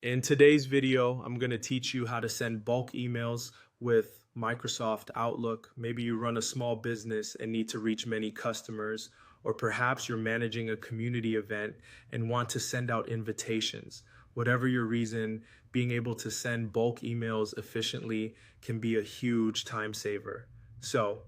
In today's video, I'm going to teach you how to send bulk emails with Microsoft Outlook. Maybe you run a small business and need to reach many customers, or perhaps you're managing a community event and want to send out invitations. Whatever your reason, being able to send bulk emails efficiently can be a huge time saver. So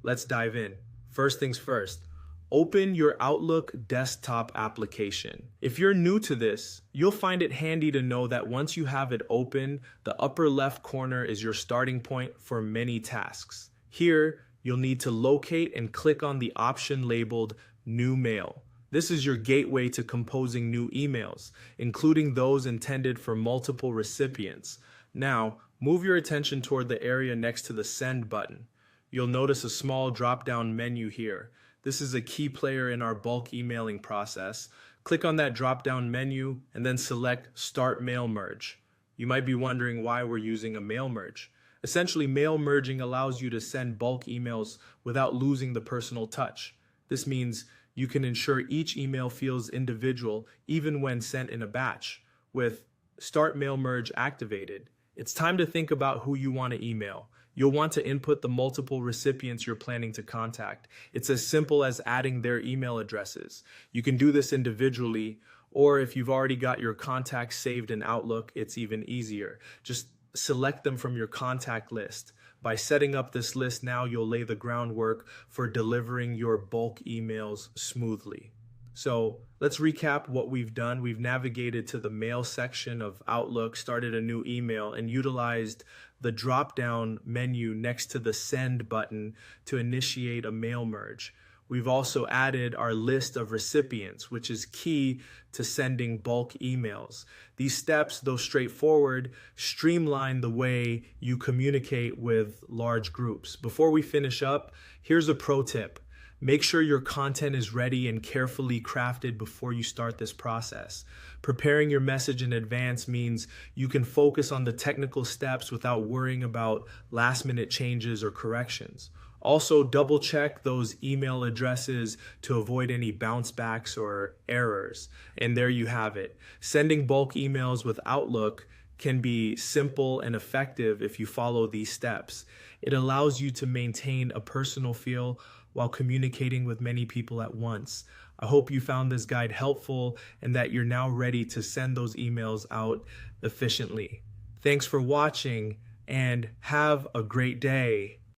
let's dive in. First things first. Open your Outlook desktop application. If you're new to this, you'll find it handy to know that once you have it open, the upper left corner is your starting point for many tasks. Here, you'll need to locate and click on the option labeled New Mail. This is your gateway to composing new emails, including those intended for multiple recipients. Now, move your attention toward the area next to the Send button. You'll notice a small drop-down menu here. This is a key player in our bulk emailing process. Click on that drop-down menu and then select Start Mail Merge. You might be wondering why we're using a mail merge. Essentially, mail merging allows you to send bulk emails without losing the personal touch. This means you can ensure each email feels individual even when sent in a batch. With Start Mail Merge activated, it's time to think about who you want to email. You'll want to input the multiple recipients you're planning to contact. It's as simple as adding their email addresses. You can do this individually, or if you've already got your contacts saved in Outlook, it's even easier. Just select them from your contact list. By setting up this list now, you'll lay the groundwork for delivering your bulk emails smoothly. So let's recap what we've done. We've navigated to the mail section of Outlook, started a new email, and utilized the drop-down menu next to the Send button to initiate a mail merge. We've also added our list of recipients, which is key to sending bulk emails. These steps, though straightforward, streamline the way you communicate with large groups. Before we finish up, here's a pro tip. Make sure your content is ready and carefully crafted before you start this process. Preparing your message in advance means you can focus on the technical steps without worrying about last-minute changes or corrections. Also, double-check those email addresses to avoid any bounce backs or errors. And there you have it. Sending bulk emails with Outlook can be simple and effective if you follow these steps. It allows you to maintain a personal feel while communicating with many people at once. I hope you found this guide helpful and that you're now ready to send those emails out efficiently. Thanks for watching and have a great day.